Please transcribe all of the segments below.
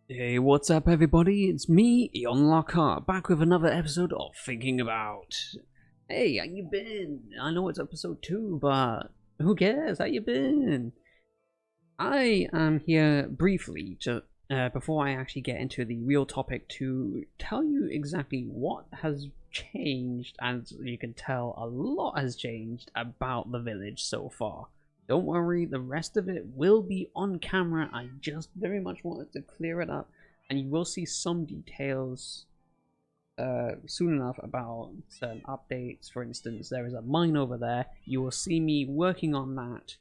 Hey, what's up, everybody? It's me, Ion Lockhart, back with another episode of Thinking About. Hey, how you been? I know it's episode 2, but who cares? How you been? I am here briefly to, before I actually get into the real topic, to tell you exactly what has changed. As you can tell, a lot has changed about the village so far. Don't worry, the rest of it will be on camera. I just very much wanted to clear it up, and you will see some details soon enough about certain updates. For instance, there is a mine over there. You will see me working on that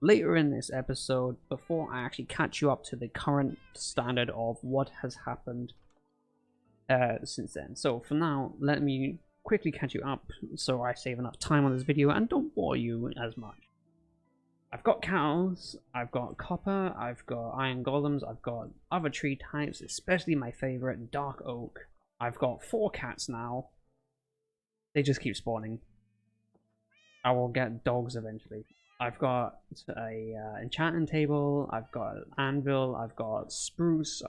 later in this episode before I actually catch you up to the current standard of what has happened since then. So for now, let me quickly catch you up so I save enough time on this video and don't bore you as much. I've got cows, I've got copper, I've got iron golems, I've got other tree types, especially my favorite, dark oak. I've got 4 cats now. They just keep spawning. I will get dogs eventually. I've got a enchanting table, I've got an anvil, I've got spruce.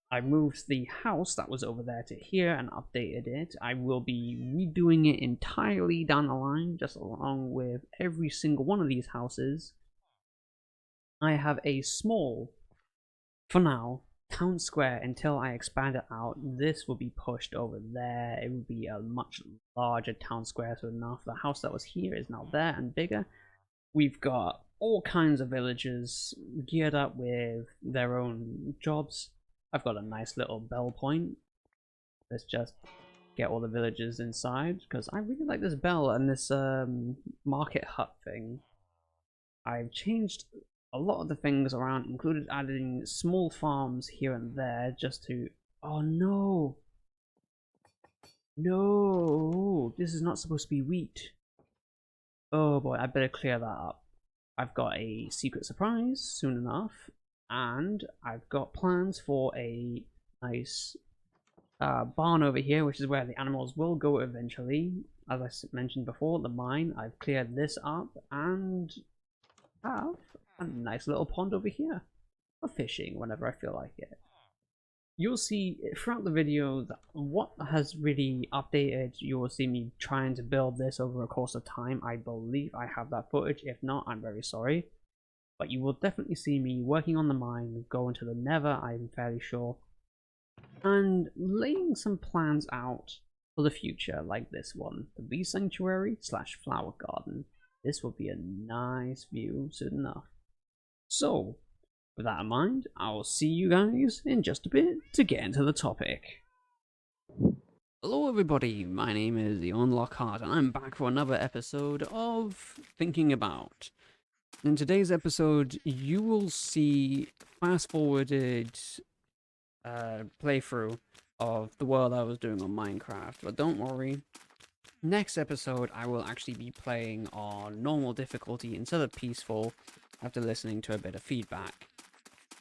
I moved the house that was over there to here and updated it. I will be redoing it entirely down the line, just along with every single one of these houses. I have a small, for now, town square until I expand it out. This will be pushed over there. It will be a much larger town square, so enough. The house that was here is now there and bigger. We've got all kinds of villagers geared up with their own jobs. I've got a nice little bell point. Let's just get all the villagers inside, because I really like this bell and this market hut thing. I've changed a lot of the things around, included adding small farms here and there just to... Oh no! No! This is not supposed to be wheat. Oh boy, I better clear that up. I've got a secret surprise soon enough, and I've got plans for a nice barn over here, which is where the animals will go eventually. As I mentioned before, the mine, I've cleared this up, and have a nice little pond over here for fishing whenever I feel like it. You'll see throughout the video that what has really updated. You will see me trying to build this over a course of time. I believe I have that footage. If not, I'm very sorry. But you will definitely see me working on the mine, going to the nether, I'm fairly sure, and laying some plans out for the future, like this one, the bee sanctuary slash flower garden. This will be a nice view soon enough. So, with that in mind, I'll see you guys in just a bit to get into the topic. Hello everybody, my name is Ion Lockhart and I'm back for another episode of Thinking About. In today's episode, you will see fast-forwarded playthrough of the world I was doing on Minecraft, but don't worry. Next episode, I will actually be playing on normal difficulty instead of peaceful after listening to a bit of feedback.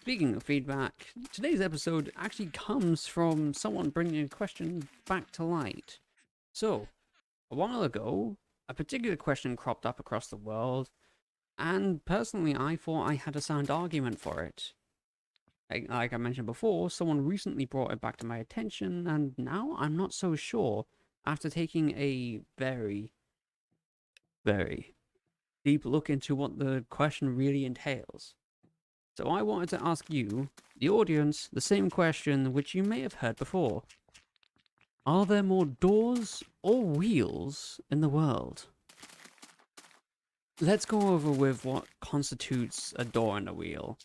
Speaking of feedback, today's episode actually comes from someone bringing a question back to light. So, a while ago, a particular question cropped up across the world, and personally I thought I had a sound argument for it. Like I mentioned before, someone recently brought it back to my attention, and now I'm not so sure after taking a very, very deep look into what the question really entails. So I wanted to ask you, the audience, the same question which you may have heard before. Are there more doors or wheels in the world? Let's go over with what constitutes a door and a wheel.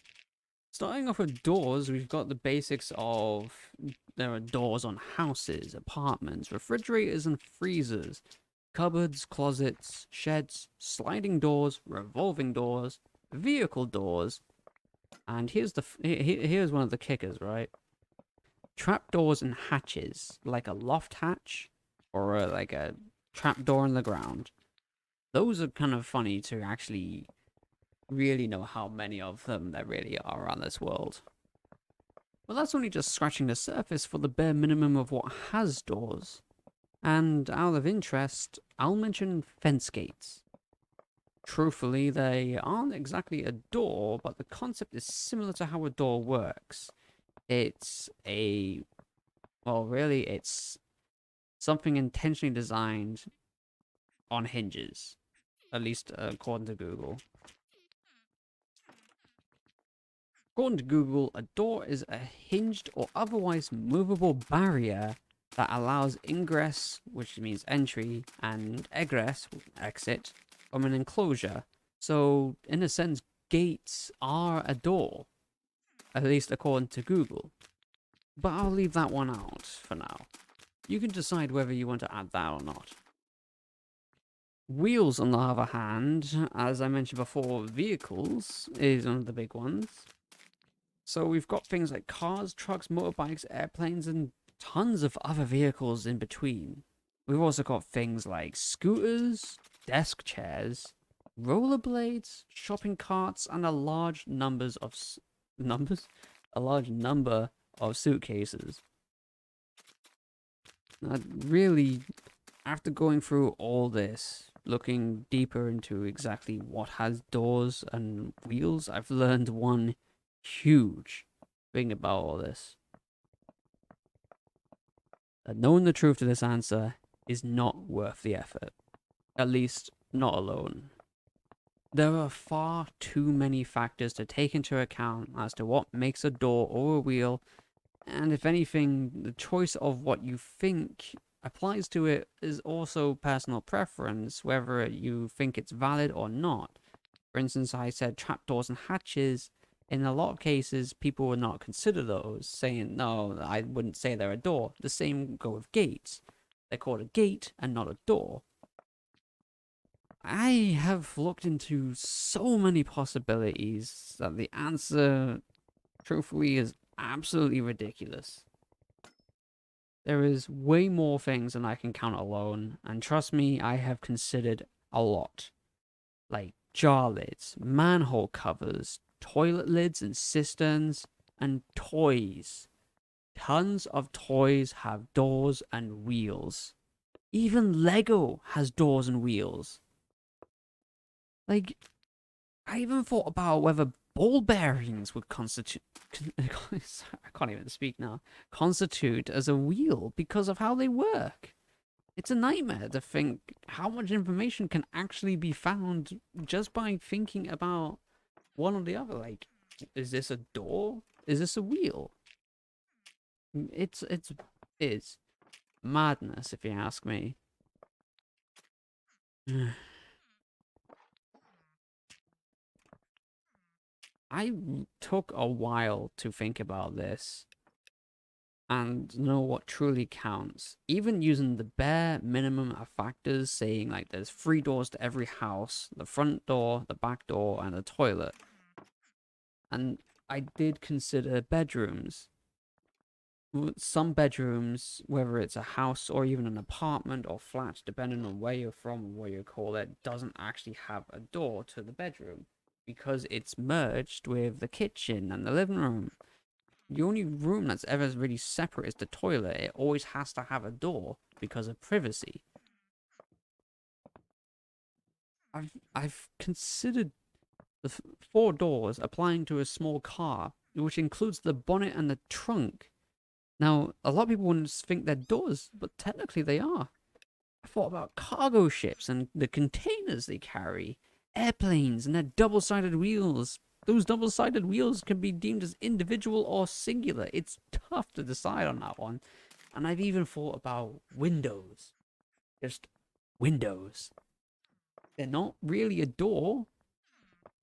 Starting off with doors, we've got the basics of there are doors on houses, apartments, refrigerators and freezers, cupboards, closets, sheds, sliding doors, revolving doors, vehicle doors, and here's one of the kickers, right? Trapdoors and hatches, like a loft hatch or like a trapdoor in the ground. Those are kind of funny to actually really know how many of them there really are around this world. Well, that's only just scratching the surface for the bare minimum of what has doors. And out of interest, I'll mention fence gates. Truthfully, they aren't exactly a door, but the concept is similar to how a door works. It's a, well, really, it's something intentionally designed on hinges, at least according to Google. According to Google, a door is a hinged or otherwise movable barrier that allows ingress, which means entry, and egress, exit, from an enclosure. So, in a sense, gates are a door, at least according to Google. But I'll leave that one out for now. You can decide whether you want to add that or not. Wheels, on the other hand, as I mentioned before, vehicles is one of the big ones. So we've got things like cars, trucks, motorbikes, airplanes, and tons of other vehicles in between. We've also got things like scooters, desk chairs, rollerblades, shopping carts, and a large number of suitcases. Really, after going through all this, looking deeper into exactly what has doors and wheels, I've learned one huge thing about all this. That knowing the truth to this answer is not worth the effort. At least, not alone. There are far too many factors to take into account as to what makes a door or a wheel, and if anything, the choice of what you think applies to it is also personal preference, whether you think it's valid or not. For instance, I said trapdoors and hatches. In a lot of cases, people would not consider those, saying, no, I wouldn't say they're a door. The same go with gates. They're called a gate and not a door. I have looked into so many possibilities that the answer, truthfully, is absolutely ridiculous. There is way more things than I can count alone, and trust me, I have considered a lot. Like jar lids, manhole covers, toilet lids and cisterns, and toys. Tons of toys have doors and wheels. Even Lego has doors and wheels. Like, I even thought about whether ball bearings would constitute. I can't even speak now. Constitute as a wheel because of how they work. It's a nightmare to think how much information can actually be found just by thinking about one or the other. Like, is this a door? Is this a wheel? It's madness, if you ask me. I took a while to think about this and know what truly counts. Even using the bare minimum of factors, saying like there's 3 doors to every house, the front door, the back door, and the toilet. And I did consider bedrooms. Some bedrooms, whether it's a house or even an apartment or flat, depending on where you're from and what you call it, doesn't actually have a door to the bedroom because it's merged with the kitchen and the living room. The only room that's ever really separate is the toilet. It always has to have a door because of privacy. I've considered the 4 doors applying to a small car, which includes the bonnet and the trunk. Now, a lot of people wouldn't think they're doors, but technically they are. I thought about cargo ships and the containers they carry, airplanes and their double-sided wheels. Those double-sided wheels can be deemed as individual or singular. It's tough to decide on that one. And I've even thought about windows. Just windows. They're not really a door,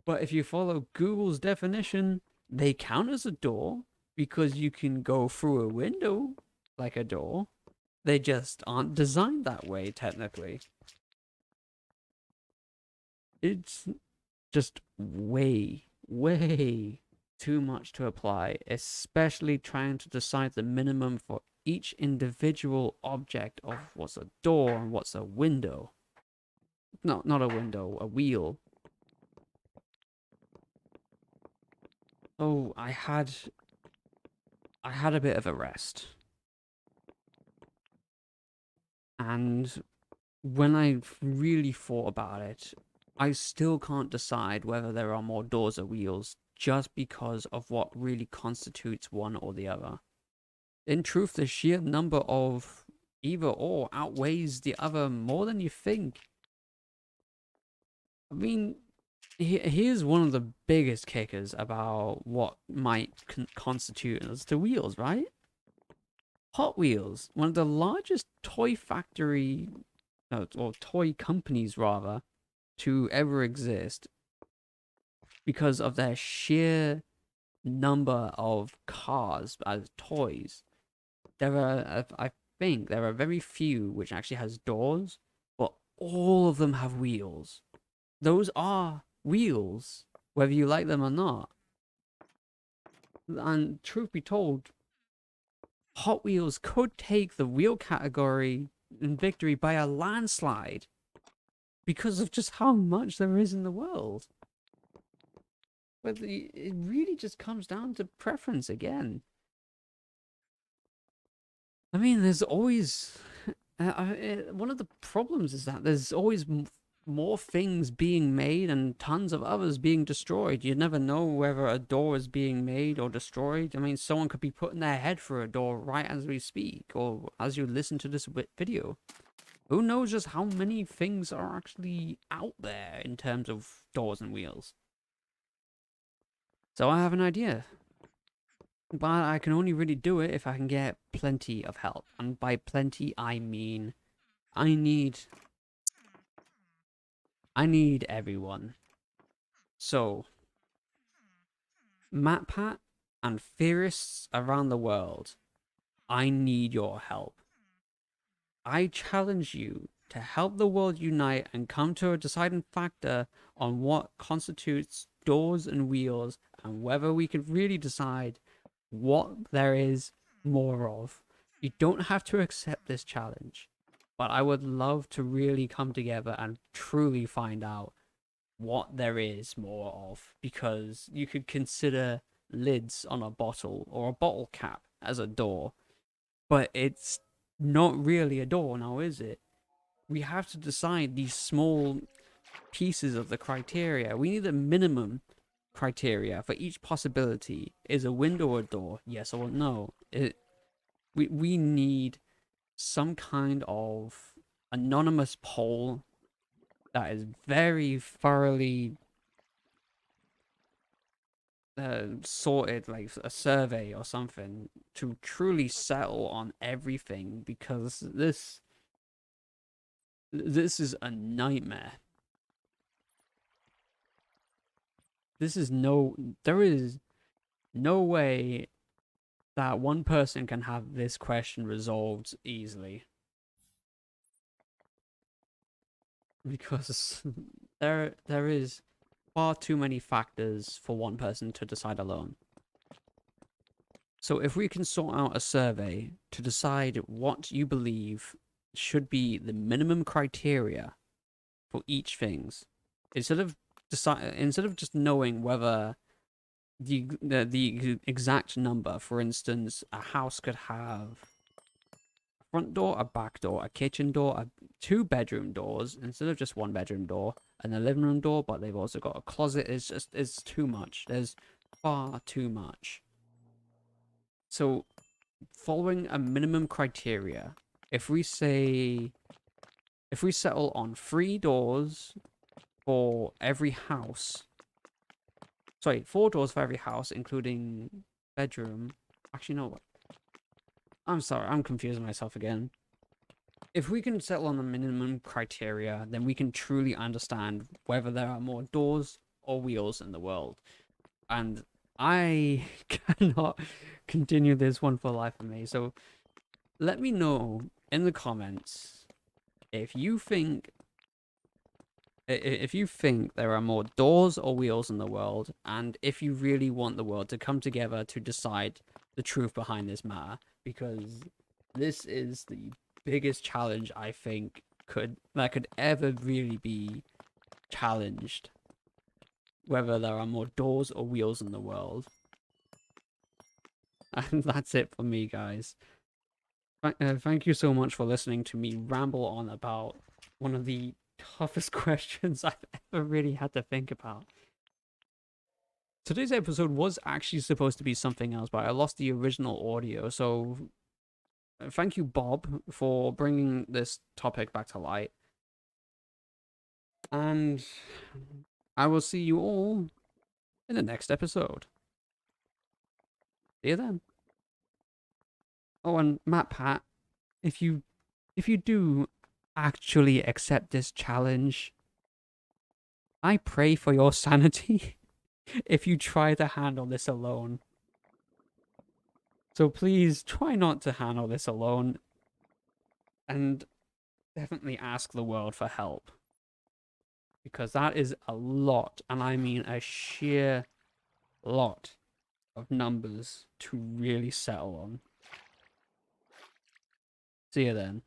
but if you follow Google's definition, they count as a door because you can go through a window like a door. They just aren't designed that way, technically. It's just way, way too much to apply, especially trying to decide the minimum for each individual object of what's a door and what's a window. No, not a window, a wheel. Oh, I had a bit of a rest. And when I really thought about it, I still can't decide whether there are more doors or wheels just because of what really constitutes one or the other. In truth, the sheer number of either or outweighs the other more than you think. I mean, here's one of the biggest kickers about what might constitute as the wheels, right? Hot Wheels, one of the largest toy factory, or toy companies rather, to ever exist because of their sheer number of cars as toys. There are, I think, there are very few which actually has doors, but all of them have wheels. Those are wheels, whether you like them or not. And truth be told, Hot Wheels could take the wheel category in victory by a landslide because of just how much there is in the world. But it really just comes down to preference again. I mean, there's always one of the problems is that there's always more things being made and tons of others being destroyed. You never know whether a door is being made or destroyed. I mean, someone could be putting their head through a door right as we speak, or as you listen to this video. Who knows just how many things are actually out there in terms of doors and wheels. So I have an idea. But I can only really do it if I can get plenty of help. And by plenty, I mean I need everyone. So, MatPat and Theorists around the world, I need your help. I challenge you to help the world unite and come to a deciding factor on what constitutes doors and wheels and whether we can really decide what there is more of. You don't have to accept this challenge, but I would love to really come together and truly find out what there is more of, because you could consider lids on a bottle or a bottle cap as a door, but it's not really a door now, is it? We have to decide these small pieces of the criteria. We need a minimum criteria for each possibility. Is a window a door? Yes or no? We need some kind of anonymous poll that is very thoroughly sorted, like a survey or something, to truly settle on everything, because this is a nightmare. There is no way that one person can have this question resolved easily, because there is far too many factors for one person to decide alone. So if we can sort out a survey to decide what you believe should be the minimum criteria for each things, instead of just knowing whether the exact number, for instance, a house could have a front door, a back door, a kitchen door, two bedroom doors instead of just one bedroom door, and a living room door, but they've also got a closet. It's too much. There's far too much. So, following a minimum criteria, if we settle on 3 doors for every house, sorry, 4 doors for every house, including bedroom. Actually, no. I'm sorry, I'm confusing myself again. If we can settle on the minimum criteria, then we can truly understand whether there are more doors or wheels in the world. And I cannot continue this one for the life of me. So let me know in the comments if you think there are more doors or wheels in the world, and if you really want the world to come together to decide the truth behind this matter, because this is the biggest challenge I think could ever really be challenged, whether there are more doors or wheels in the world. And that's it for me, guys. Thank you so much for listening to me ramble on about one of the toughest questions I've ever really had to think about. Today's episode was actually supposed to be something else, but I lost the original audio. So thank you, Bob, for bringing this topic back to light. And I will see you all in the next episode. See you then. Oh, and MatPat, if you do actually accept this challenge, I pray for your sanity if you try to handle this alone. So please try not to handle this alone, and definitely ask the world for help. Because that is a lot, and I mean a sheer lot of numbers to really settle on. See you then.